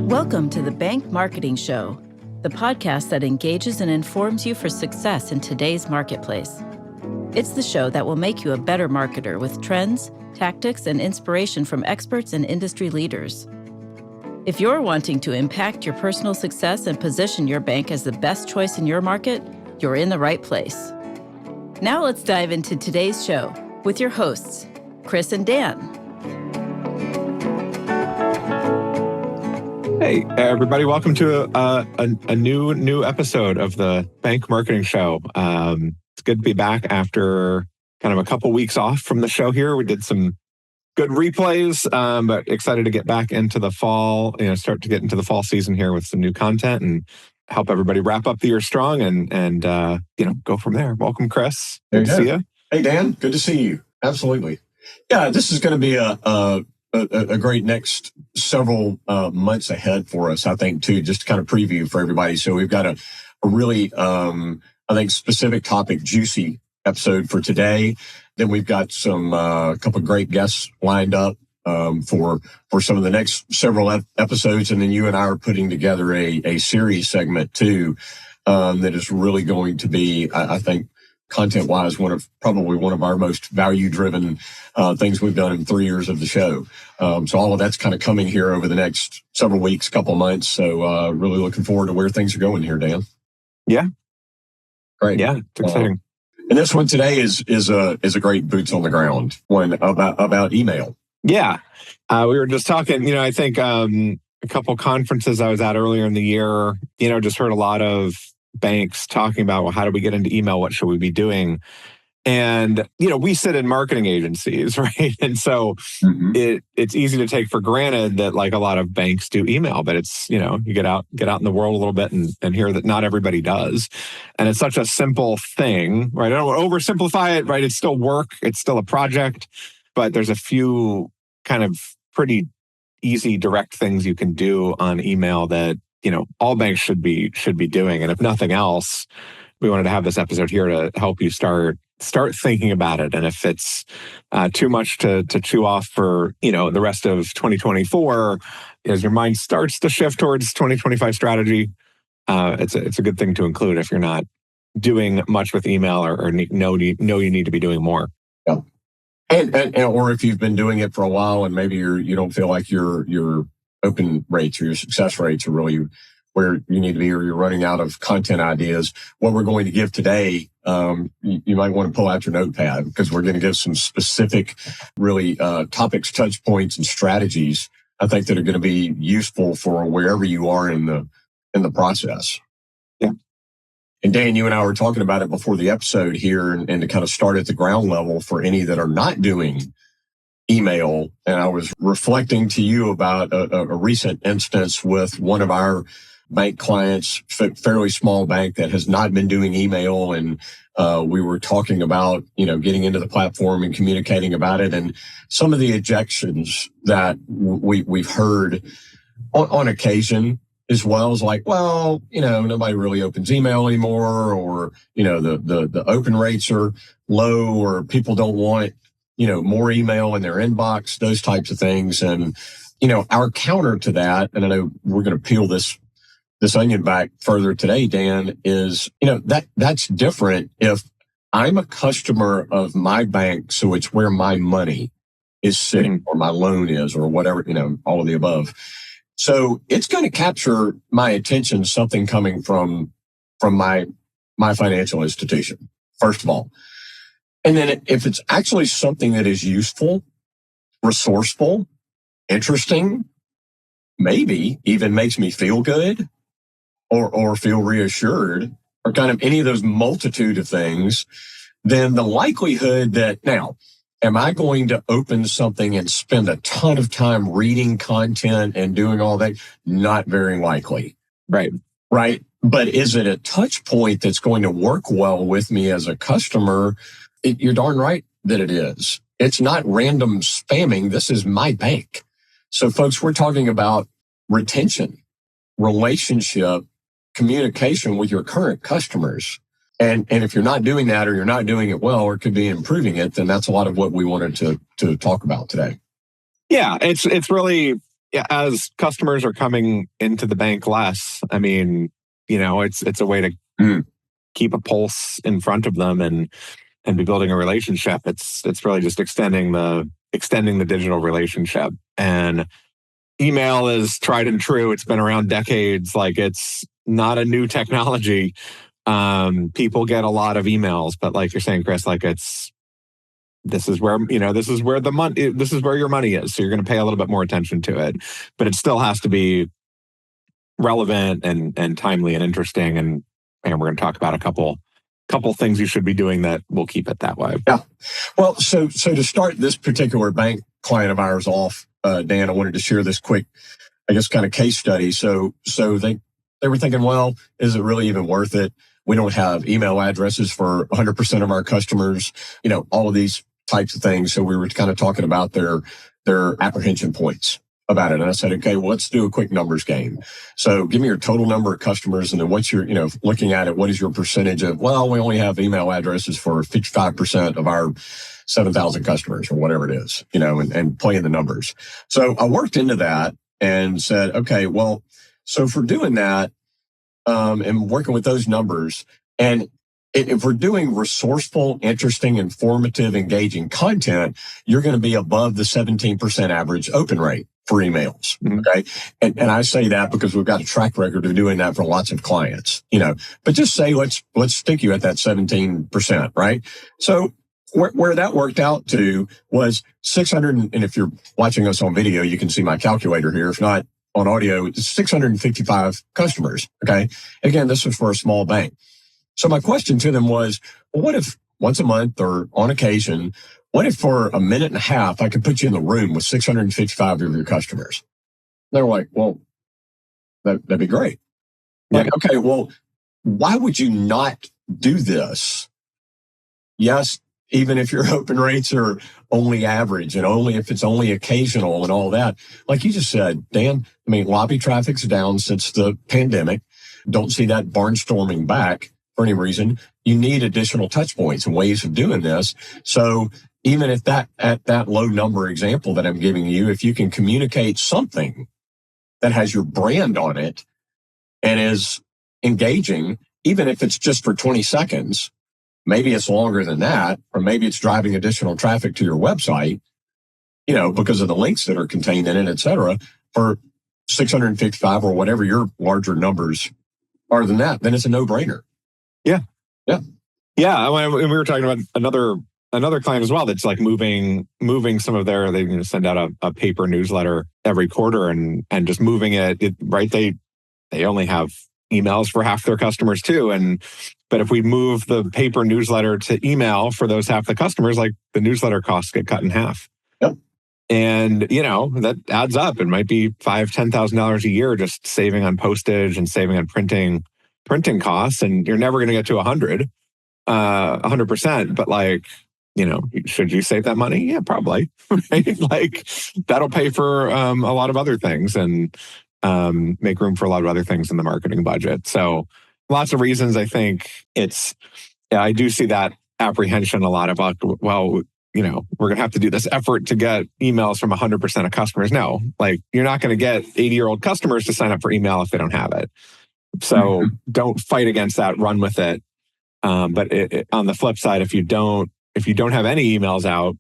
Welcome to the Bank Marketing Show, the podcast that engages and informs you for success in today's marketplace. It's the show that will make you a better marketer with trends, tactics, and inspiration from experts and industry leaders. If you're wanting to impact your personal success and position your bank as the best choice in your market, you're in the right place. Now let's dive into today's show with your hosts, Chris and Dan. Hey, everybody. Welcome to a new episode of the Bank Marketing Show. It's good to be back after kind of a couple weeks off from the show here. We did some good replays, but excited to get back into the fall, start to get into the fall season here with some new content and help everybody wrap up the year strong and go from there. Welcome, Chris. Good to see you. Hey, Dan. Good to see you. Absolutely. Yeah, this is going to be a great next several months ahead for us, I think, too, just to kind of preview for everybody. So we've got a really, I think, specific topic, juicy episode for today. Then we've got some couple of great guests lined up for some of the next several episodes. And then you and I are putting together a series segment, too, that is really going to be, I think, content-wise, probably one of our most value-driven things we've done in 3 years of the show. So all of that's kind of coming here over the next several weeks, couple months. So really looking forward to where things are going here, Dan. Yeah. Great. Yeah, it's exciting. And this one today is a great boots on the ground one about email. Yeah. We were just talking, I think a couple conferences I was at earlier in the year, just heard a lot of banks talking about, well, how do we get into email? What should we be doing? And, we sit in marketing agencies, right? And so it's easy to take for granted that like a lot of banks do email, but it's, you get out in the world a little bit and hear that not everybody does. And it's such a simple thing, right? I don't want to oversimplify it, right? It's still work. It's still a project, but there's a few kind of pretty easy, direct things you can do on email that, all banks should be doing. And if nothing else, we wanted to have this episode here to help you start thinking about it. And if it's too much to chew off for, the rest of 2024, as your mind starts to shift towards 2025 strategy, it's a good thing to include if you're not doing much with email or know you need to be doing more. Yeah. And or if you've been doing it for a while and maybe you don't feel like your open rates or your success rates are really where you need to be, or you're running out of content ideas. What we're going to give today, you might want to pull out your notepad because we're going to give some specific, really topics, touch points, and strategies I think that are going to be useful for wherever you are in the process. Yeah. And Dan, you and I were talking about it before the episode here, and to kind of start at the ground level for any that are not doing email. And I was reflecting to you about a recent instance with one of our bank clients, fairly small bank that has not been doing email. And we were talking about, getting into the platform and communicating about it. And some of the objections that we've heard on occasion as well is like, well, nobody really opens email anymore, or, the open rates are low, or people don't want, more email in their inbox, those types of things. And, our counter to that, and I know we're going to peel this onion back further today, Dan, is, that's different if I'm a customer of my bank, so it's where my money is sitting or my loan is or whatever, all of the above. So it's going to capture my attention, something coming from my financial institution, first of all. And then if it's actually something that is useful, resourceful, interesting, maybe even makes me feel good or feel reassured, or kind of any of those multitude of things, then the likelihood that, now, am I going to open something and spend a ton of time reading content and doing all that? Not very likely. Right. But is it a touch point that's going to work well with me as a customer? You're darn right that it is. It's not random spamming. This is my bank. So folks, we're talking about retention, relationship, communication with your current customers. And if you're not doing that, or you're not doing it well, or could be improving it, then that's a lot of what we wanted to talk about today. Yeah, it's really Yeah, as customers are coming into the bank less, I mean, it's a way to keep a pulse in front of them and be building a relationship. It's really just extending the digital relationship. And email is tried and true. It's been around decades. Like, it's not a new technology. People get a lot of emails, but like you're saying, Chris, like this is where your money is. So you're going to pay a little bit more attention to it, but it still has to be relevant and timely and interesting. And we're going to talk about a couple things you should be doing that will keep it that way. Yeah. Well, so to start this particular bank client of ours off, Dan, I wanted to share this quick, I guess, kind of case study. So they were thinking, well, is it really even worth it? We don't have email addresses for 100% of our customers, all of these types of things. So we were kind of talking about their apprehension points about it. And I said, okay, well, let's do a quick numbers game. So give me your total number of customers, and then what's your, looking at it, what is your percentage of, well, we only have email addresses for 55% of our 7,000 customers or whatever it is, and playing the numbers. So I worked into that and said, okay, well, so for doing that, and working with those numbers, and if we're doing resourceful, interesting, informative, engaging content, you're going to be above the 17% average open rate for emails. Okay. And I say that because we've got a track record of doing that for lots of clients, but just say, let's stick you at that 17%, right? So where that worked out to was 600, and if you're watching us on video, you can see my calculator here. If not on audio, it's 655 customers. Okay. Again, this was for a small bank. So my question to them was, well, what if once a month or on occasion, what if for a minute and a half, I could put you in the room with 655 of your customers? They're like, well, that'd be great. Yeah. Like, okay, well, why would you not do this? Yes, even if your open rates are only average and only if it's only occasional and all that. Like you just said, Dan, I mean, lobby traffic's down since the pandemic. Don't see that barnstorming back for any reason. You need additional touch points and ways of doing this. So even if at that low number example that I'm giving you, if you can communicate something that has your brand on it and is engaging, even if it's just for 20 seconds, maybe it's longer than that, or maybe it's driving additional traffic to your website, because of the links that are contained in it, et cetera, for 655 or whatever your larger numbers are than that, then it's a no-brainer. Yeah. Yeah. Yeah. And we were talking about another client as well that's like moving some of they send out a paper newsletter every quarter and just moving it, right? They only have emails for half their customers too. But if we move the paper newsletter to email for those half the customers, like the newsletter costs get cut in half. Yep. And, that adds up. It might be $5,000-$10,000 a year just saving on postage and saving on printing costs. And you're never going to get to 100%. But should you save that money? Yeah, probably. Right? Like that'll pay for a lot of other things and make room for a lot of other things in the marketing budget. So lots of reasons. I think I do see that apprehension a lot about, well, we're going to have to do this effort to get emails from 100% of customers. No, like you're not going to get 80-year-old customers to sign up for email if they don't have it. So don't fight against that, run with it. But on the flip side, if you don't have any emails out,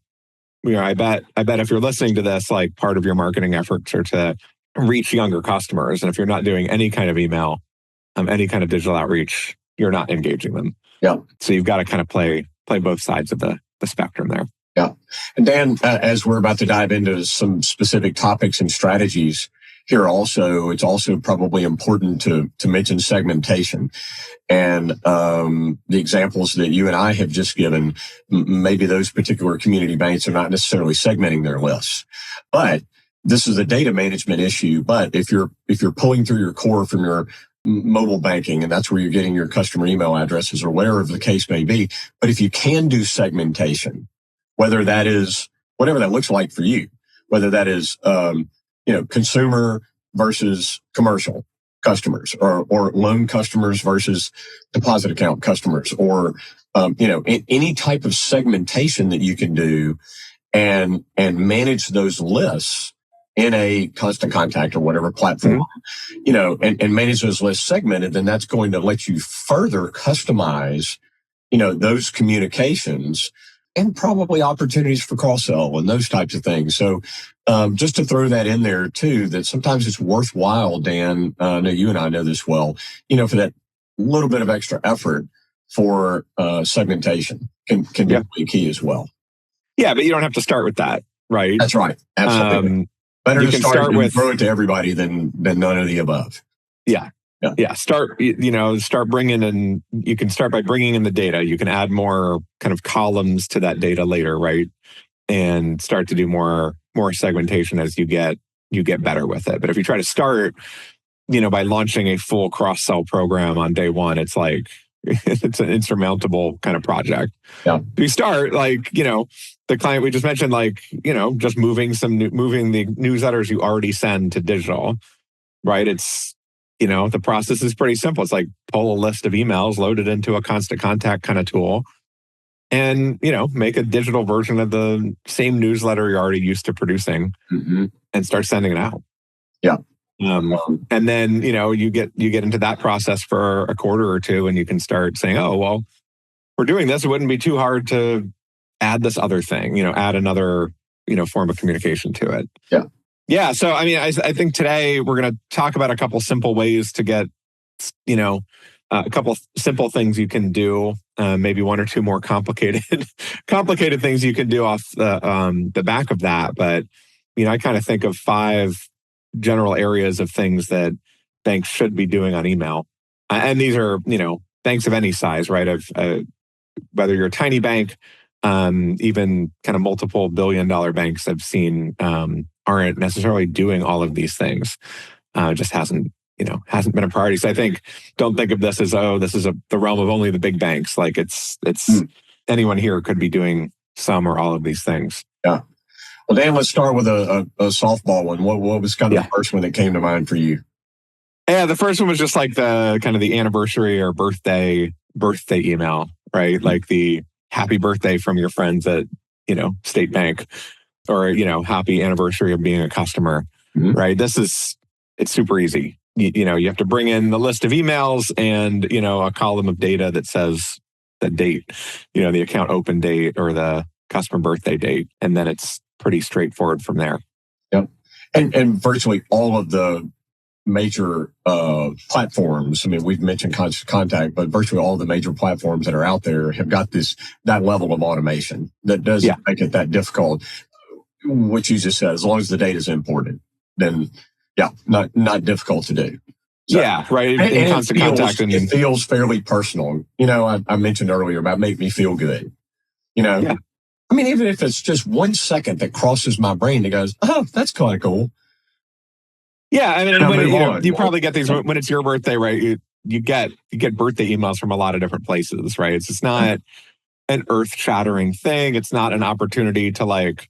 I bet if you're listening to this, like part of your marketing efforts are to reach younger customers. And if you're not doing any kind of email, any kind of digital outreach, you're not engaging them. Yeah. So you've got to kind of play both sides of the spectrum there. Yeah. And Dan, as we're about to dive into some specific topics and strategies here also, it's also probably important to mention segmentation. And the examples that you and I have just given, maybe those particular community banks are not necessarily segmenting their lists. But this is a data management issue. But if you're pulling through your core from your mobile banking, and that's where you're getting your customer email addresses or whatever the case may be, but if you can do segmentation, whether that is whatever that looks like for you, whether that is consumer versus commercial customers, or loan customers versus deposit account customers, or any type of segmentation that you can do and manage those lists in a constant contact or whatever platform, and manage those lists segmented, then that's going to let you further customize, those communications and probably opportunities for cross-sell and those types of things. So just to throw that in there too, that sometimes it's worthwhile, Dan, I know you and I know this well, for that little bit of extra effort for segmentation can be really key as well. Yeah, but you don't have to start with that, right? That's right. Absolutely. Better to start with throw it to everybody than none of the above. Yeah. Start bringing in, you can start by bringing in the data. You can add more kind of columns to that data later, right? And start to do more segmentation as you get better with it. But if you try to start, by launching a full cross-sell program on day one, it's like, it's an insurmountable kind of project. Yeah. We start the client we just mentioned, just moving the newsletters you already send to digital, right? It's, the process is pretty simple. It's like pull a list of emails, load it into a constant contact kind of tool, and, make a digital version of the same newsletter you're already used to producing and start sending it out. Yeah. And then, you get into that process for a quarter or two, and you can start saying, oh, well, we're doing this. It wouldn't be too hard to add this other thing, add another, form of communication to it. Yeah. Yeah. So, I think today we're going to talk about a couple simple ways to get, a couple simple things you can do, maybe one or two more complicated things you can do off the back of that. But, I kind of think of 5 general areas of things that banks should be doing on email. And these are, banks of any size, right? Whether you're a tiny bank, even kind of multiple billion-dollar banks I've seen aren't necessarily doing all of these things. Just hasn't been a priority. So don't think of this as, this is the realm of only the big banks. Like it's anyone here could be doing some or all of these things. Yeah. Well, Dan, let's start with a softball one. What was kind of the first one that came to mind for you? Yeah, the first one was just like the kind of the anniversary or birthday email, right? Like the happy birthday from your friends at, State Bank, or, happy anniversary of being a customer, right? It's super easy. You have to bring in the list of emails and, a column of data that says the date, the account open date or the customer birthday date. And then it's pretty straightforward from there. Yep. And virtually all of the major platforms, we've mentioned Constant Contact, but virtually all the major platforms that are out there have got that level of automation that doesn't make it that difficult. What you just said, as long as the data is imported, then not difficult to do. So, yeah, right. In Constant Contact, it feels fairly personal. I mentioned earlier about make me feel good. Yeah. Even if it's just 1 second that crosses my brain that goes, oh, that's kind of cool. Yeah, you probably get these when it's your birthday, right? You get birthday emails from a lot of different places, right? It's not an earth-shattering thing. It's not an opportunity to like,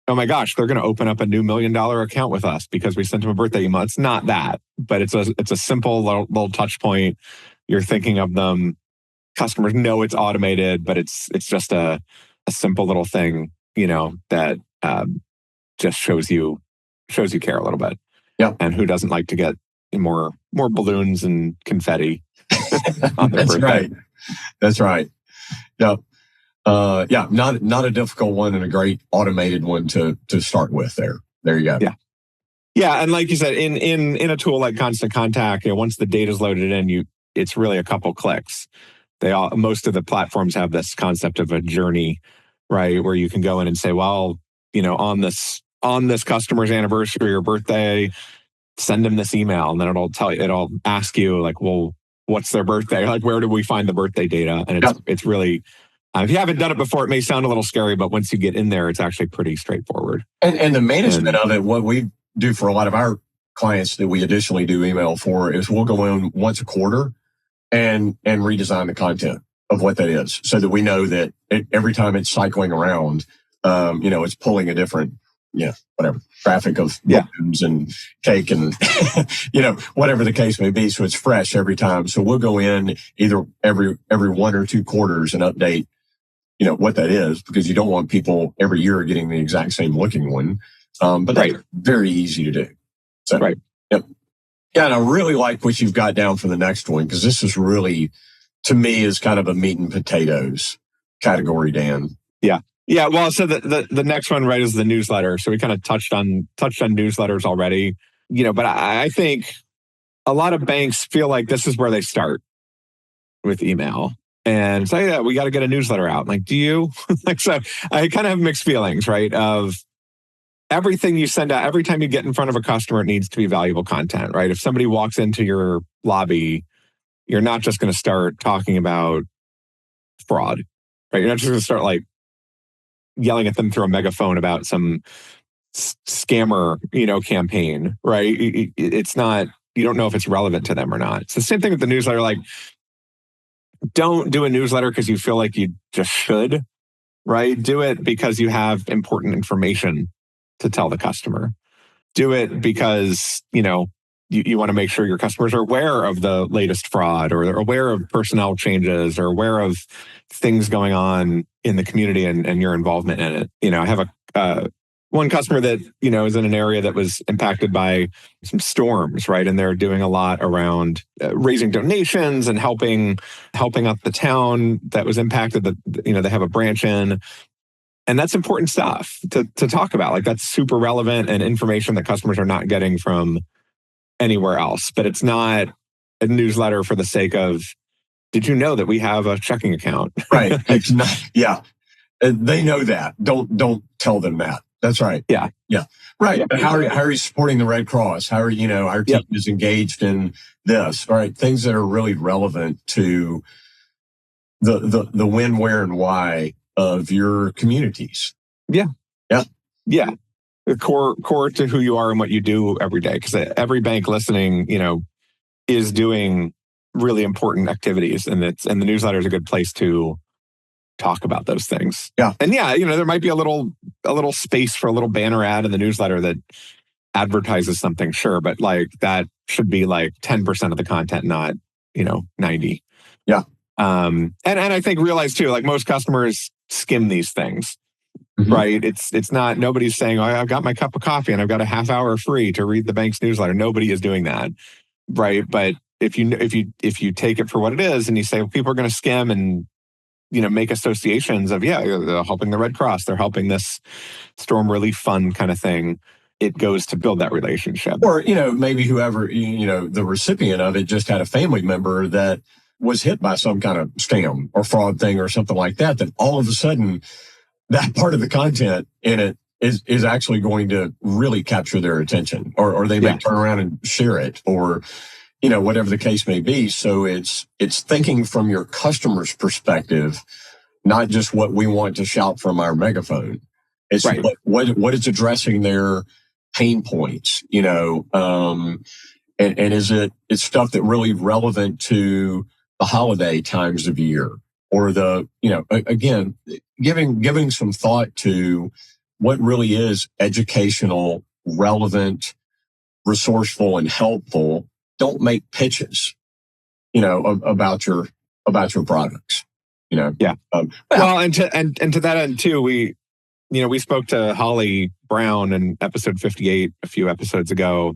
oh my gosh, they're going to open up a new $1 million account with us because we sent them a birthday email. It's not that, but it's a simple little touch point. You're thinking of them. Customers know it's automated, but it's just a simple little thing, that just shows you care a little bit. Yeah. And who doesn't like to get more balloons and confetti on their That's birthday? Right. That's right. Yeah. Not a difficult one and a great automated one to start with there. There you go. Yeah. Yeah. And like you said, in a tool like Constant Contact, once the data's loaded in, it's really a couple clicks. Most of the platforms have this concept of a journey, right? Where you can go in and say, well, on this customer's anniversary or birthday, send them this email, and then it'll ask you like, well, what's their birthday? Like, where do we find the birthday data? And it's really, if you haven't done it before, it may sound a little scary, but once you get in there, it's actually pretty straightforward. And the management of it, what we do for a lot of our clients that we additionally do email for is we'll go in once a quarter and redesign the content of what that is, so that we know that every time it's cycling around, it's pulling a different, whatever traffic of balloons and cake and, whatever the case may be. So it's fresh every time. So we'll go in either every 1 or 2 quarters and update, what that is, because you don't want people every year getting the exact same looking one. But Right. that's very easy to do. So, Right. Yep. Yeah, and I really like what you've got down for the next one, because this is really, to me, is kind of a meat and potatoes category, Dan. Yeah. Yeah. Well, so the next one, right, is the newsletter. So we kind of touched on newsletters already, but I think a lot of banks feel like this is where they start with email. And say, yeah, we got to get a newsletter out. Like, do you? Like, so I kind of have mixed feelings, right? Of everything you send out, every time you get in front of a customer, it needs to be valuable content, right? If somebody walks into your lobby, you're not just going to start talking about fraud, right? You're not just going to start like yelling at them through a megaphone about some scammer, campaign, right? It's not, you don't know if it's relevant to them or not. It's the same thing with the newsletter. Like, don't do a newsletter because you feel like you just should, right? Do it because you have important information to tell the customer. Do it because, you want to make sure your customers are aware of the latest fraud, or they're aware of personnel changes, or aware of things going on in the community and your involvement in it. I have one customer that, is in an area that was impacted by some storms, right? And they're doing a lot around raising donations and helping out the town that was impacted, that, they have a branch in. And that's important stuff to talk about. Like, that's super relevant and information that customers are not getting from anywhere else. But it's not a newsletter for the sake of, did you know that we have a checking account? Right. It's not, yeah. They know that. Don't tell them that. That's right. Yeah. Yeah. Right. Yeah. But how are you supporting the Red Cross? How are, our team is engaged in this, right? Things that are really relevant to the when, where, and why of your communities. Yeah. Yeah. Yeah. The core to who you are and what you do every day. Because every bank listening, is doing really important activities, and the newsletter is a good place to talk about those things. Yeah. And yeah, there might be a little space for a little banner ad in the newsletter that advertises something, sure, but like that should be like 10% of the content, not 90. Yeah. And I think realize too, like, most customers skim these things. Mm-hmm. Right. It's not, nobody's saying, oh, I've got my cup of coffee and I've got a half hour free to read the bank's newsletter. Nobody is doing that. Right. But if you take it for what it is and you say, well, people are going to skim and, make associations of, they're helping the Red Cross, they're helping this storm relief fund kind of thing, it goes to build that relationship. Or, maybe whoever, the recipient of it just had a family member that was hit by some kind of scam or fraud thing or something like that, that all of a sudden that part of the content in it is actually going to really capture their attention, or they may turn around and share it, or, whatever the case may be. So it's thinking from your customer's perspective, not just what we want to shout from our megaphone. It's right. what is addressing their pain points, and it's stuff that really relevant to the holiday times of year, or the, again, giving some thought to what really is educational, relevant, resourceful, and helpful. Don't make pitches, about your products, Yeah. Well, and to that end too, we spoke to Hollie Brown in episode 58 a few episodes ago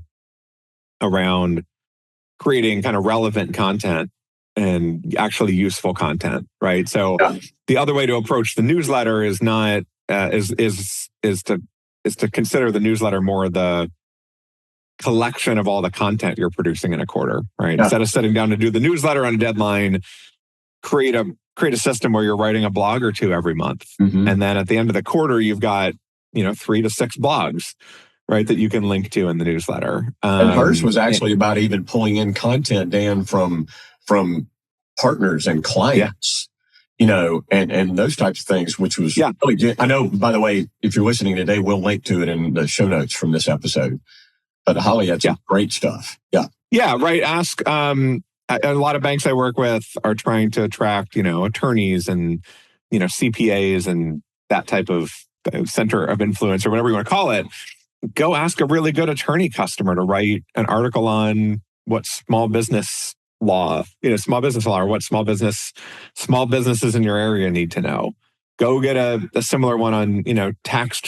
around creating kind of relevant content and actually useful content, right? So the other way to approach the newsletter is not is to consider the newsletter more the collection of all the content you're producing in a quarter, right? Instead of sitting down to do the newsletter on a deadline, create a system where you're writing a blog or two every month, and then at the end of the quarter, you've got 3 to 6 blogs, right, that you can link to in the newsletter. And hers was actually about even pulling in content, Dan, from partners and clients, and those types of things, which was really good. I know, by the way, if you're listening today, we'll link to it in the show notes from this episode. But Hollie had some great stuff. Yeah. Yeah, right. Ask, a lot of banks I work with are trying to attract, attorneys and, CPAs and that type of center of influence, or whatever you want to call it. Go ask a really good attorney customer to write an article on what small business law, or what small businesses in your area need to know. go get a similar one on, tax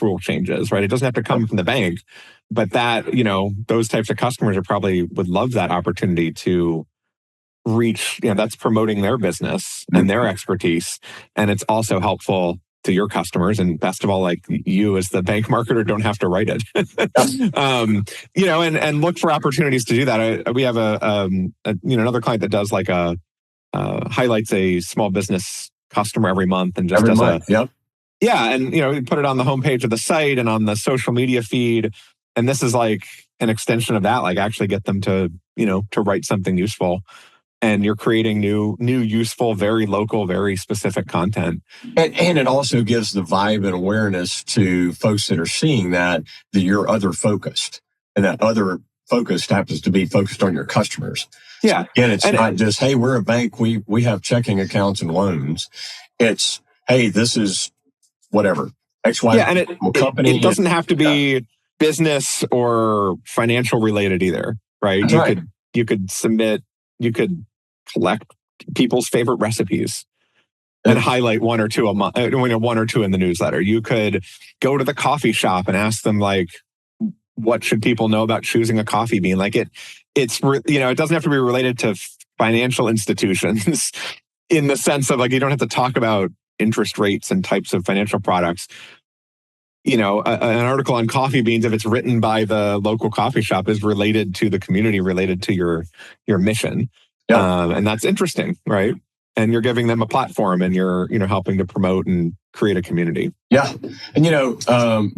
rule changes, right? It doesn't have to come from the bank, but that, those types of customers are probably would love that opportunity to reach, that's promoting their business and their expertise. And it's also helpful to your customers. And best of all, like you as the bank marketer don't have to write it, and look for opportunities to do that. We have another client that does like highlights a small business customer every month and just we put it on the homepage of the site and on the social media feed. And this is like an extension of that, like actually get them to write something useful. And you're creating new, useful, very local, very specific content. And it also gives the vibe and awareness to folks that are seeing that you're other focused. And that other focused happens to be focused on your customers. Yeah. So again, it's not just, hey, we're a bank, we have checking accounts and loans. It's, hey, this is whatever. XY and company. It doesn't have to be business or financial related either, right? You could submit, you could collect people's favorite recipes and highlight one or two a month, one or two in the newsletter. You could go to the coffee shop and ask them like, what should people know about choosing a coffee bean? Like it doesn't have to be related to financial institutions in the sense of like, you don't have to talk about interest rates and types of financial products. An article on coffee beans, if it's written by the local coffee shop, is related to the community, related to your mission. And that's interesting, right? And you're giving them a platform and you're, helping to promote and create a community. Yeah. And,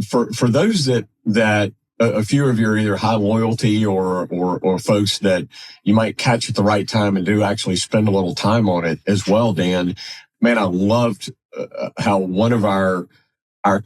for those that a few of your either high loyalty or folks that you might catch at the right time and do actually spend a little time on it as well, Dan, man, I loved how one of our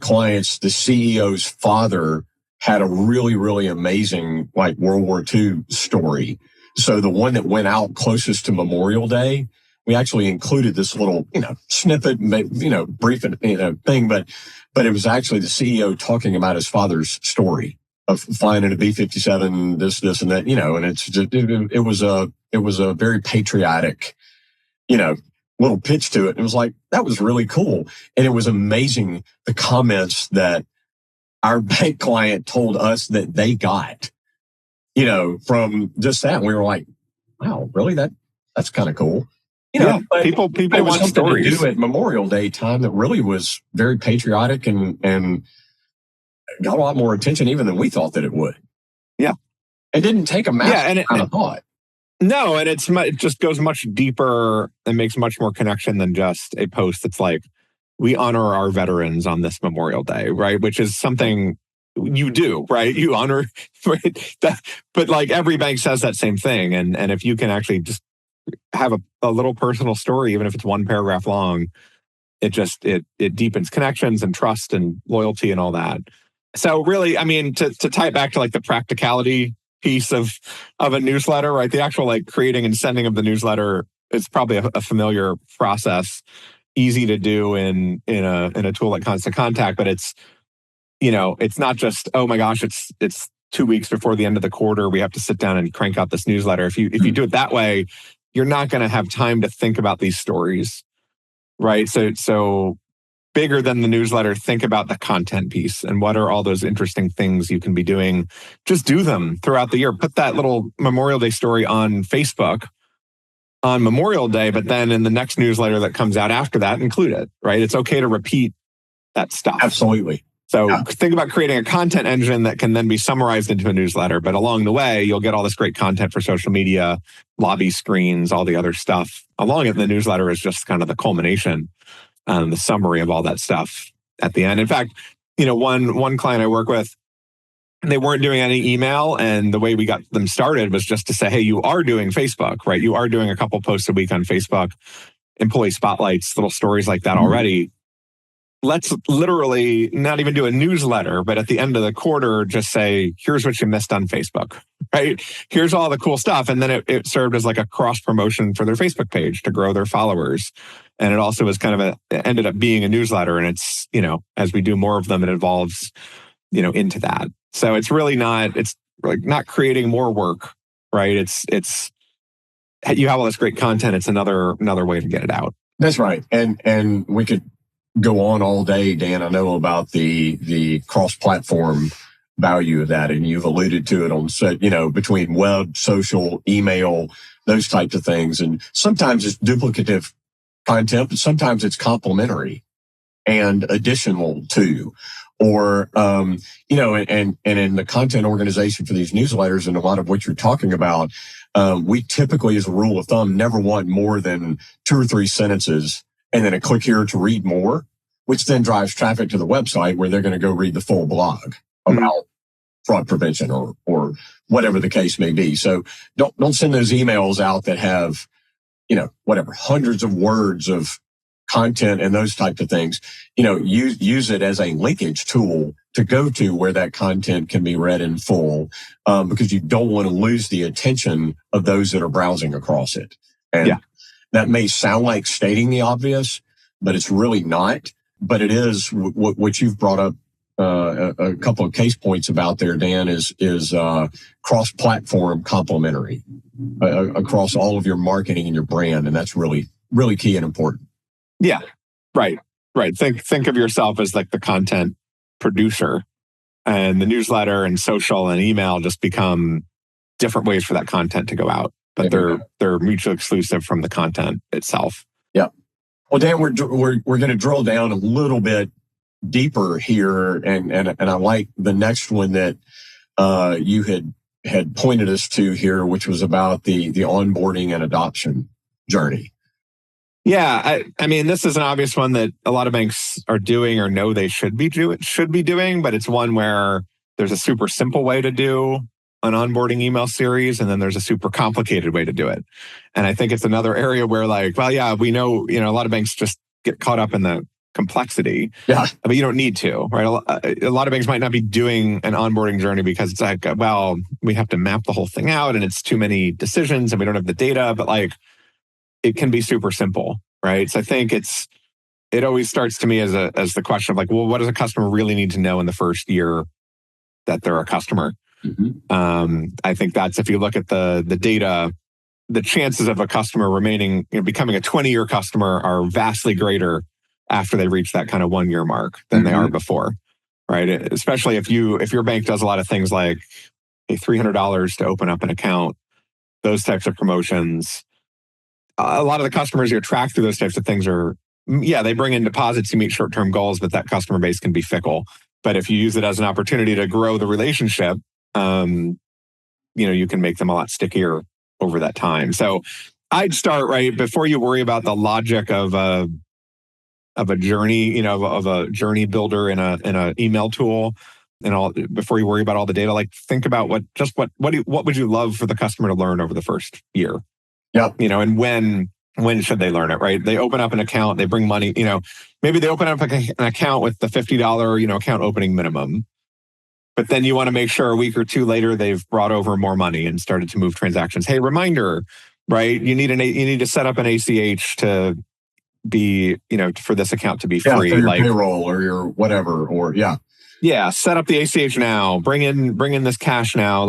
clients, the CEO's father, had a really, really amazing like World War II story. So the one that went out closest to Memorial Day, we actually included this little, snippet, brief, thing, but it was actually the CEO talking about his father's story of flying in a B-57, this and that, and it's just, it was a very patriotic, little pitch to it. It was like, that was really cool. And it was amazing the comments that our bank client told us that they got, from just that. We were like, wow, really? That's kind of cool. People want stories to do at Memorial Day time that really was very patriotic and got a lot more attention even than we thought that it would. Yeah. It didn't take a massive amount of thought. No, and it just goes much deeper and makes much more connection than just a post that's like, we honor our veterans on this Memorial Day, right? Which is something you do, right? You honor, right? But like every bank says that same thing. And if you can actually just have a little personal story, even if it's one paragraph long, it deepens connections and trust and loyalty and all that. So really, I mean, to tie it back to like the practicality piece of a newsletter, right? The actual like creating and sending of the newsletter is probably a familiar process, easy to do in a tool like Constant Contact, but it's not just, oh my gosh, it's 2 weeks before the end of the quarter, we have to sit down and crank out this newsletter. If you do it that way, you're not going to have time to think about these stories, right? So bigger than the newsletter, think about the content piece and what are all those interesting things you can be doing. Just do them throughout the year. Put that little Memorial Day story on Facebook on Memorial Day, but then in the next newsletter that comes out after that, include it, right? It's okay to repeat that stuff. Absolutely. So think about creating a content engine that can then be summarized into a newsletter. But along the way, you'll get all this great content for social media, lobby screens, all the other stuff. Along it, the newsletter is just kind of the culmination, the summary of all that stuff at the end. In fact, one client I work with, they weren't doing any email. And the way we got them started was just to say, hey, you are doing Facebook, right? You are doing a couple posts a week on Facebook, employee spotlights, little stories like that already. Let's literally not even do a newsletter, but at the end of the quarter, just say, here's what you missed on Facebook, right? Here's all the cool stuff. And then it served as like a cross promotion for their Facebook page to grow their followers. And it also was kind of it ended up being a newsletter. And it's, as we do more of them, it evolves, into that. So it's really it's like not creating more work, right? It's you have all this great content. It's another way to get it out. That's right. And we could go on all day, Dan. I know about the cross-platform value of that, and you've alluded to it on set, between web, social, email, those types of things. And sometimes it's duplicative content, but sometimes it's complementary and additional to, or, and in the content organization for these newsletters and a lot of what you're talking about, we typically, as a rule of thumb, never want more than 2 or 3 sentences and then a click here to read more, which then drives traffic to the website where they're going to go read the full blog about fraud prevention or whatever the case may be. So don't send those emails out that have, hundreds of words of content and those types of things. Use it as a linkage tool to go to where that content can be read in full, because you don't want to lose the attention of those that are browsing across it. And that may sound like stating the obvious, but it's really not. But it is what you've brought up a couple of case points about there, Dan, is cross-platform complementary across all of your marketing and your brand. And that's really, really key and important. Yeah, right. Think of yourself as like the content producer, and the newsletter and social and email just become different ways for that content to go out, but they're mutually exclusive from the content itself. Yeah. Well, Dan, we're going to drill down a little bit deeper here, and I like the next one that you had pointed us to here, which was about the onboarding and adoption journey. Yeah, I mean, this is an obvious one that a lot of banks are doing or know they should be doing, but it's one where there's a super simple way to do an onboarding email series, and then there's a super complicated way to do it. And I think it's another area where, we know, a lot of banks just get caught up in the complexity, but you don't need to, right? A lot of banks might not be doing an onboarding journey because it's like, we have to map the whole thing out, and it's too many decisions, and we don't have the data, but it can be super simple, right? So I think it always starts to me as the question of what does a customer really need to know in the first year that they're a customer? Mm-hmm. I think that's, if you look at the data, the chances of a customer remaining, becoming a 20-year customer are vastly greater after they reach that kind of 1-year mark than they are before, right? Especially if your bank does a lot of things like $300 to open up an account, those types of promotions. A lot of the customers you attract through those types of things they bring in deposits to meet short-term goals, but that customer base can be fickle. But if you use it as an opportunity to grow the relationship, you can make them a lot stickier over that time. So I'd start right before you worry about the logic of a journey, of a journey builder in a email tool, and all. Before you worry about all the data, think about what would you love for the customer to learn over the first year. Yeah. And when should they learn it, right? They open up an account, they bring money, maybe they open up an account with the $50, account opening minimum. But then you want to make sure a week or two later, they've brought over more money and started to move transactions. Hey, reminder, right? You need to set up an ACH to be, for this account to be free. For your payroll or your whatever, or Yeah, set up the ACH now, bring in this cash now,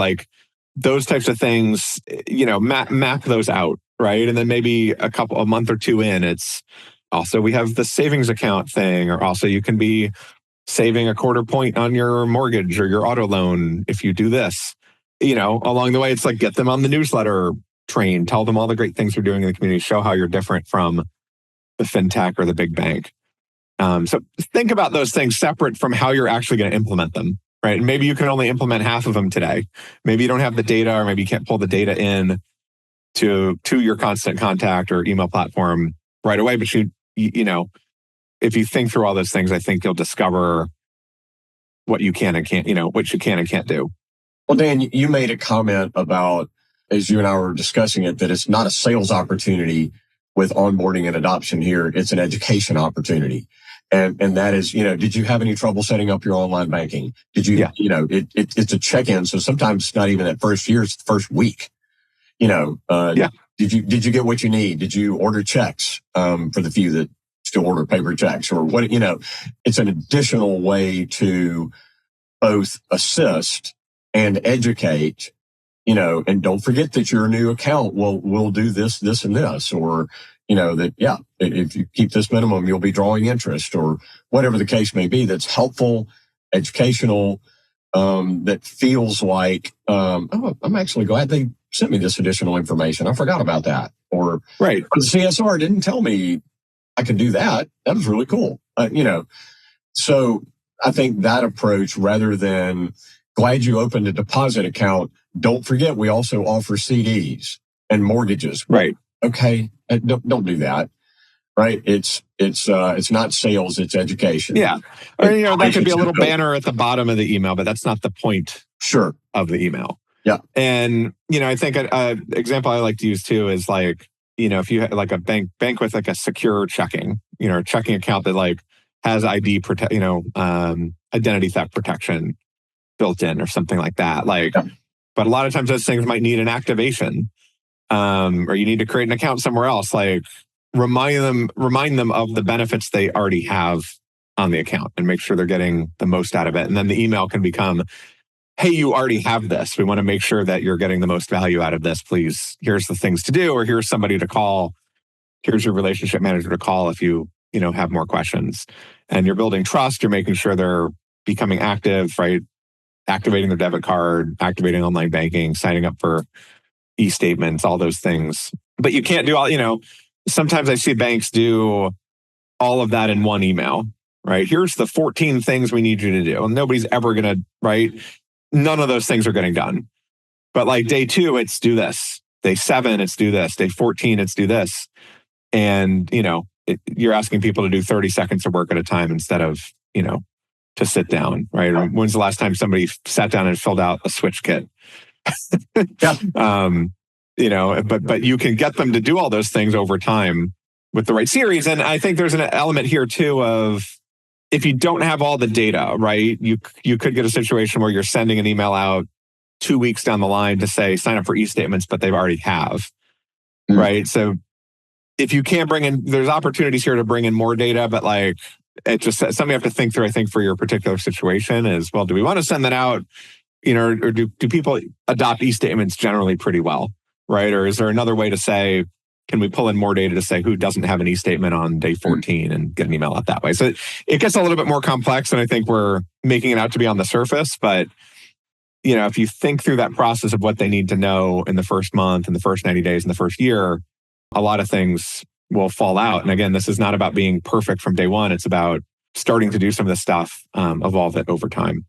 those types of things, map those out, right? And then maybe a month or two in, it's also, we have the savings account thing, or also you can be saving a 1/4 point on your mortgage or your auto loan if you do this. Along the way, it's get them on the newsletter train, tell them all the great things you're doing in the community, show how you're different from the fintech or the big bank. So think about those things separate from how you're actually going to implement them. Right. And maybe you can only implement half of them today. Maybe you don't have the data, or maybe you can't pull the data in to your constant contact or email platform right away. But if you think through all those things, I think you'll discover what you can and can't, what you can and can't do. Well, Dan, you made a comment about, as you and I were discussing it, that it's not a sales opportunity with onboarding and adoption here. It's an education opportunity. And that is, did you have any trouble setting up your online banking? Did you, it's a check-in. So sometimes it's not even that first year, it's the first week. Did you get what you need? Did you order checks for the few that still order paper checks, or what? It's an additional way to both assist and educate, and don't forget that your new account will do this, and this, or, that, if you keep this minimum, you'll be drawing interest, or whatever the case may be, that's helpful, educational, that feels like, I'm actually glad they sent me this additional information. I forgot about that. Or right. the CSR didn't tell me I could do that. That was really cool. So I think that approach, rather than glad you opened a deposit account, don't forget we also offer CDs and mortgages. Right. Okay. Don't do that. Right. It's not sales, it's education. Yeah. Or, that could be a little banner at the bottom of the email, but that's not the point of the email. Yeah. And, I think an example I like to use too is like, if you have like a bank with like a secure checking, checking account that like has identity theft protection built in or something like that. Like, but a lot of times those things might need an activation, or you need to create an account somewhere else. Like, remind them of the benefits they already have on the account and make sure they're getting the most out of it. And then the email can become, hey, you already have this. We want to make sure that you're getting the most value out of this. Please, here's the things to do, or here's somebody to call. Here's your relationship manager to call if you have more questions. And you're building trust. You're making sure they're becoming active, right? Activating their debit card, activating online banking, signing up for e-statements, all those things. But you can't do all, sometimes I see banks do all of that in one email, right? Here's the 14 things we need you to do. And nobody's ever going to, right? None of those things are getting done. But like day 2, it's do this. Day 7, it's do this. Day 14, it's do this. And, you're asking people to do 30 seconds of work at a time instead of, to sit down, right? Or when's the last time somebody sat down and filled out a switch kit? But you can get them to do all those things over time with the right series. And I think there's an element here too of, if you don't have all the data, right, you could get a situation where you're sending an email out 2 weeks down the line to say, sign up for e-statements, but they've already have, right? So if you can't bring in, there's opportunities here to bring in more data, but like, it's just something you have to think through, I think, for your particular situation is, well, do we want to send that out, or do people adopt e-statements generally pretty well, right? Or is there another way to say, can we pull in more data to say who doesn't have an e-statement on day 14 and get an email out that way? So it gets a little bit more complex than I think we're making it out to be on the surface. But, if you think through that process of what they need to know in the first month, in the first 90 days, in the first year, a lot of things will fall out. And again, this is not about being perfect from day one. It's about starting to do some of this stuff, evolve it over time.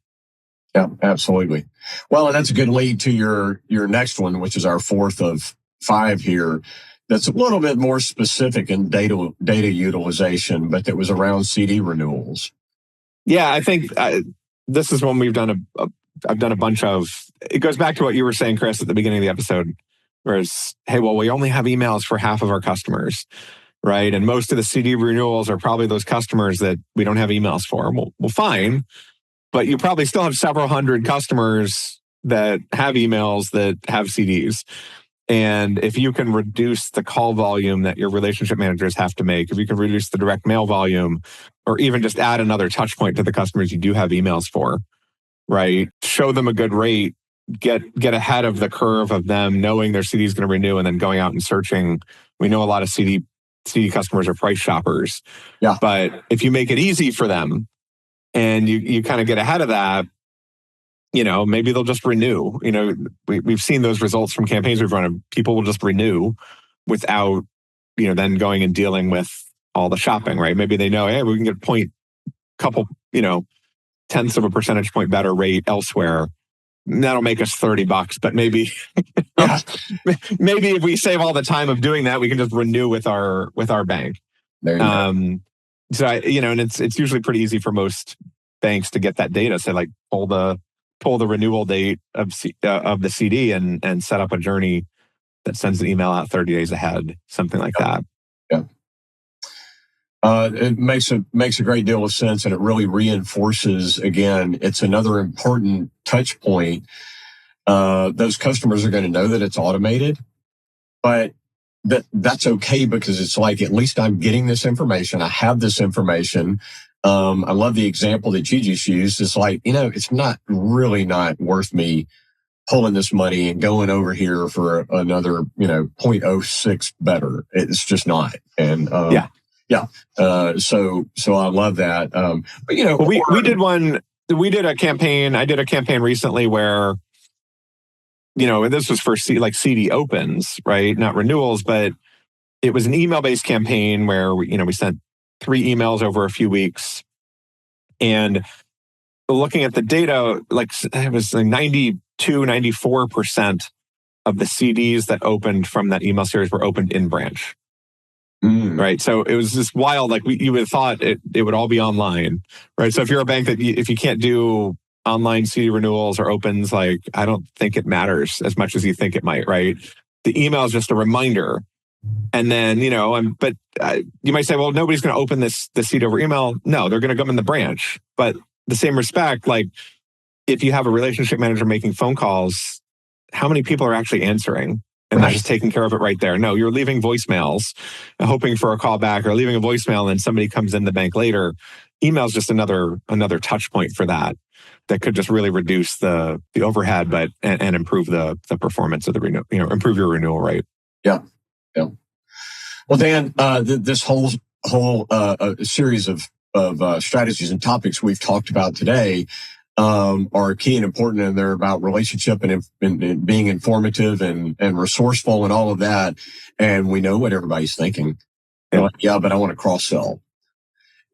Yeah, absolutely. Well, and that's a good lead to your next one, which is our 4th of 5 here. That's a little bit more specific in data utilization, but that was around CD renewals. Yeah, I think this is one we've done I've done a bunch of. It goes back to what you were saying, Chris, at the beginning of the episode. Whereas, hey, well, we only have emails for half of our customers, right? And most of the CD renewals are probably those customers that we don't have emails for. Well, fine, but you probably still have several hundred customers that have emails that have CDs. And if you can reduce the call volume that your relationship managers have to make, if you can reduce the direct mail volume, or even just add another touch point to the customers you do have emails for, right? Show them a good rate. Get ahead of the curve of them knowing their CD is going to renew and then going out and searching. We know a lot of CD customers are price shoppers. Yeah. But if you make it easy for them and you kind of get ahead of that, maybe they'll just renew. We've seen those results from campaigns we've run. People will just renew without, then going and dealing with all the shopping, right? Maybe they know, hey, we can get couple, tenths of a percentage point better rate elsewhere. That'll make us $30, but maybe, maybe if we save all the time of doing that, we can just renew with our bank. There you go. So and it's usually pretty easy for most banks to get that data. So like pull the renewal date of the CD and set up a journey that sends an email out 30 days ahead, something like that. Yeah. It makes a great deal of sense, and it really reinforces, again, it's another important touch point. Those customers are going to know that it's automated, but that's okay, because it's like, at least I'm getting this information. I have this information. I love the example that you just used. It's like, it's not worth me pulling this money and going over here for another, 0.06 better. It's just not. And so I love that. But we did a campaign. I did a campaign recently where, this was for CD opens, right? Not renewals, but it was an email-based campaign where we sent 3 emails over a few weeks, and looking at the data, it was 94% of the CDs that opened from that email series were opened in branch. Right. So it was just wild. You would have thought it would all be online. Right. So if you're a bank if you can't do online CD renewals or opens, I don't think it matters as much as you think it might. Right. The email is just a reminder. And then, but you might say, well, nobody's going to open the CD over email. No, they're going to come in the branch. But the same respect, if you have a relationship manager making phone calls, how many people are actually answering and not just taking care of it right there? No, you're leaving voicemails, hoping for a call back, or leaving a voicemail and then somebody comes in the bank later. Email is just another touch point for that could just really reduce the overhead, and improve the performance of the renewal, improve your renewal rate. Yeah. Yeah. Well, Dan, this whole series of strategies and topics we've talked about today are key and important, and they're about relationship and being informative and resourceful and all of that. And we know what everybody's thinking. They're like, yeah, but I want to cross sell.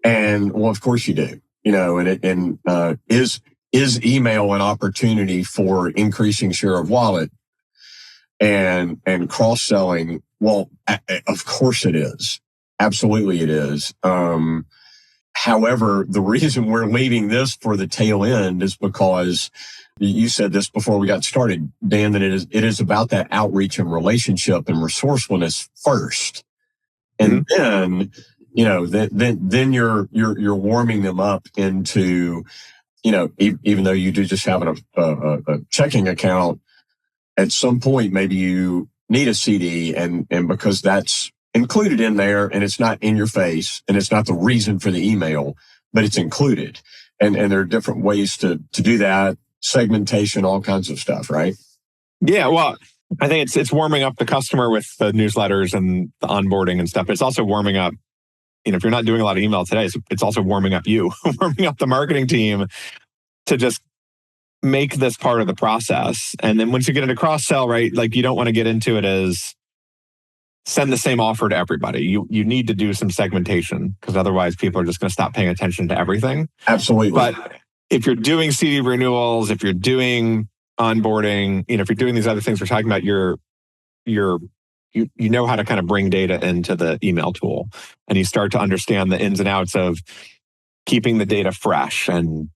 And well, of course you do. Is email an opportunity for increasing share of wallet and cross selling? Well, of course it is. Absolutely it is. However, the reason we're leaving this for the tail end is because you said this before we got started, Dan, that it is about that outreach and relationship and resourcefulness first. And then, then you're warming them up into, even though you do just have a checking account, at some point, maybe you need a CD, and because that's included in there, and it's not in your face, and it's not the reason for the email, but it's included. And there are different ways to do that, segmentation, all kinds of stuff, right? Yeah, well, I think it's warming up the customer with the newsletters and the onboarding and stuff. It's also warming up, if you're not doing a lot of email today, it's also warming up you, warming up the marketing team to just make this part of the process. And then once you get into cross-sell, right, you don't want to get into it as send the same offer to everybody. You need to do some segmentation, because otherwise people are just going to stop paying attention to everything. Absolutely. But if you're doing CD renewals, if you're doing onboarding, if you're doing these other things we're talking about, you know how to kind of bring data into the email tool, and you start to understand the ins and outs of keeping the data fresh and,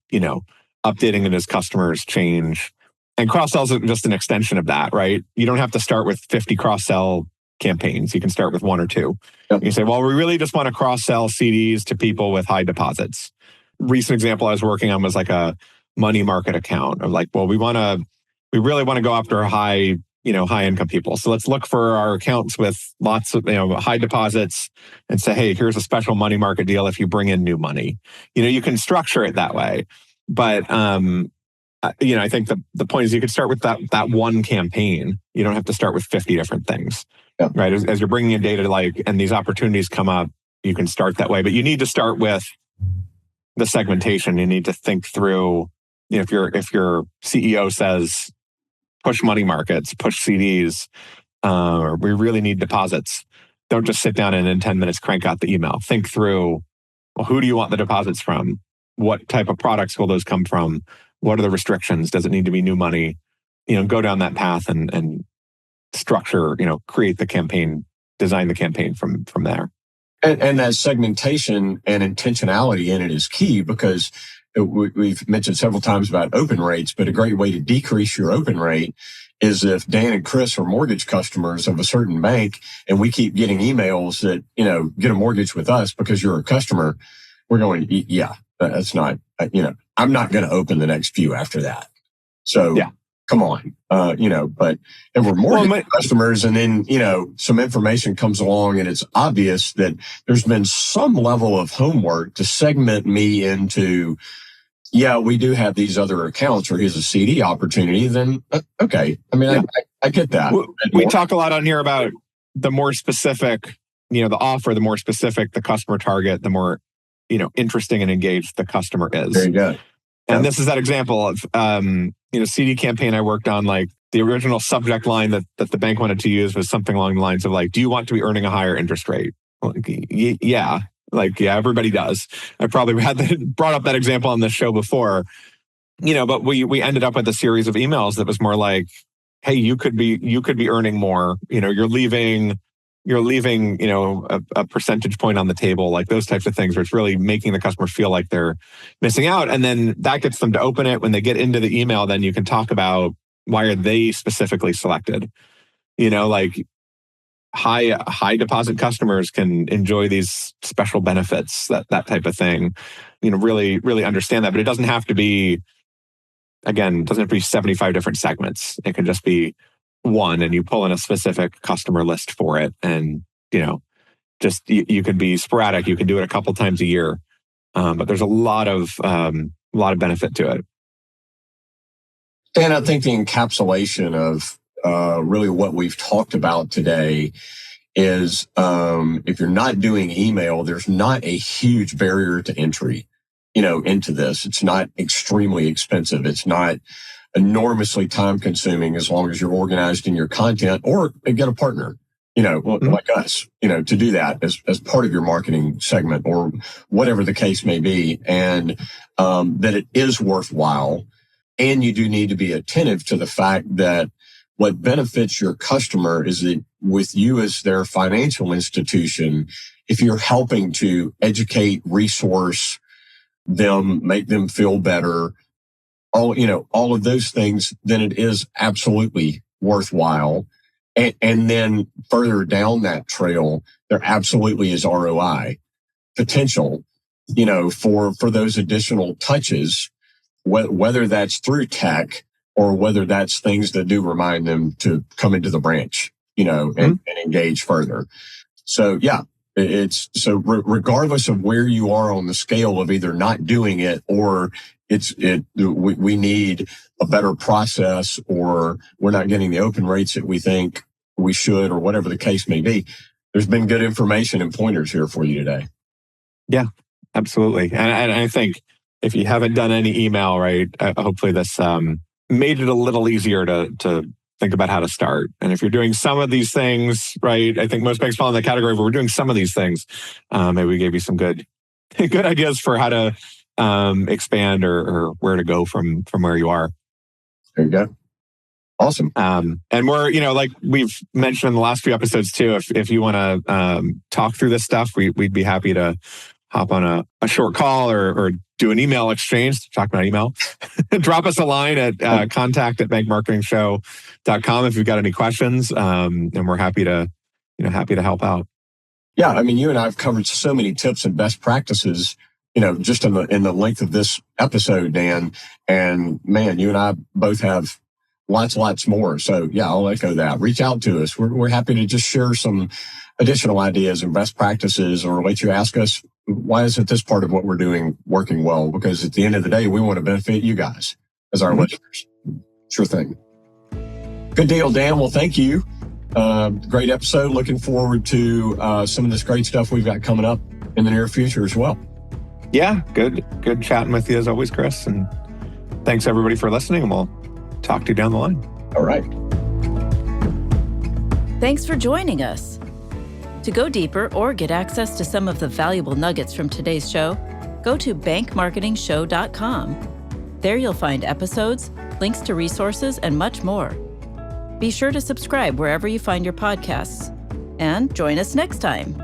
updating it as customers change. And cross-sell is just an extension of that, right? You don't have to start with 50 cross-sell campaigns. You can start with 1 or 2. Yep. You say, well, we really just want to cross-sell CDs to people with high deposits. Recent example I was working on was a money market account of well, we really want to go after high income people. So let's look for our accounts with lots of, high deposits and say, hey, here's a special money market deal if you bring in new money. You can structure it that way. But, I think the point is you could start with that one campaign. You don't have to start with 50 different things, right? As you're bringing in data, and these opportunities come up, you can start that way. But you need to start with the segmentation. You need to think through, if your CEO says, push money markets, push CDs, or we really need deposits. Don't just sit down and in 10 minutes crank out the email. Think through, well, who do you want the deposits from? What type of products will those come from? What are the restrictions? Does it need to be new money? Go down that path and structure, create the campaign, design the campaign from there. And that segmentation and intentionality in it is key, because we've mentioned several times about open rates, but a great way to decrease your open rate is if Dan and Chris are mortgage customers of a certain bank and we keep getting emails that, get a mortgage with us because you're a customer, we're going, yeah, that's not, I'm not going to open the next few after that. So come on, but if we're mortgage customers and then, some information comes along and it's obvious that there's been some level of homework to segment me into yeah, we do have these other accounts, or here's a CD opportunity, then okay. I mean, yeah. I get that. We talk a lot on here about the more specific, the offer, the more specific the customer target, the more, interesting and engaged the customer is. There you go. And this is that example of, CD campaign I worked on, like the original subject line that the bank wanted to use was something along the lines of like, do you want to be earning a higher interest rate? Like, yeah. Everybody does. I probably brought up that example on this show before, but we ended up with a series of emails that was more like, hey, you could be earning more. You're leaving, a percentage point on the table, like those types of things, where it's really making the customer feel like they're missing out. And then that gets them to open it. When they get into the email, then you can talk about why are they specifically selected. Like high deposit customers can enjoy these special benefits, that type of thing. Really, really understand that. But it doesn't have to be, again, 75 different segments. It can just be one, and you pull in a specific customer list for it. And, just you can be sporadic. You can do it a couple times a year. But there's a lot of benefit to it. And I think the encapsulation of really what we've talked about today is if you're not doing email, there's not a huge barrier to entry, into this. It's not extremely expensive. It's not enormously time consuming as long as you're organized in your content, or get a partner, like us, to do that as part of your marketing segment or whatever the case may be. And that it is worthwhile. And you do need to be attentive to the fact that what benefits your customer is that with you as their financial institution, if you're helping to educate, resource them, make them feel better, all of those things, then it is absolutely worthwhile. And then further down that trail, there absolutely is ROI potential, for those additional touches, whether that's through tech or whether that's things that do remind them to come into the branch, and engage further. So yeah, regardless of where you are on the scale of either not doing it or we need a better process, or we're not getting the open rates that we think we should, or whatever the case may be, there's been good information and pointers here for you today. Yeah, absolutely. And I think if you haven't done any email, right, hopefully this made it a little easier to think about how to start. And if you're doing some of these things, right, I think most banks fall in the category where we're doing some of these things. Maybe we gave you some good ideas for how to expand or where to go from where you are. There you go. Awesome. And we're, like we've mentioned in the last few episodes too, if you want to talk through this stuff, we'd be happy to hop on a short call or do an email exchange to talk about email. Drop us a line at contact@bankmarketingshow.com if you've got any questions. And we're happy to help out. Yeah. I mean, you and I have covered so many tips and best practices, just in the length of this episode, Dan. And man, you and I both have lots more. So yeah, I'll echo that. Reach out to us. We're happy to just share some additional ideas and best practices, or let you ask us, why isn't this part of what we're doing working well? Because at the end of the day, we want to benefit you guys as our listeners. Sure thing. Good deal, Dan. Well, thank you. Great episode. Looking forward to some of this great stuff we've got coming up in the near future as well. Yeah, good chatting with you as always, Chris. And thanks everybody for listening, and we'll talk to you down the line. All right. Thanks for joining us. To go deeper or get access to some of the valuable nuggets from today's show, go to bankmarketingshow.com. There you'll find episodes, links to resources, and much more. Be sure to subscribe wherever you find your podcasts. And join us next time.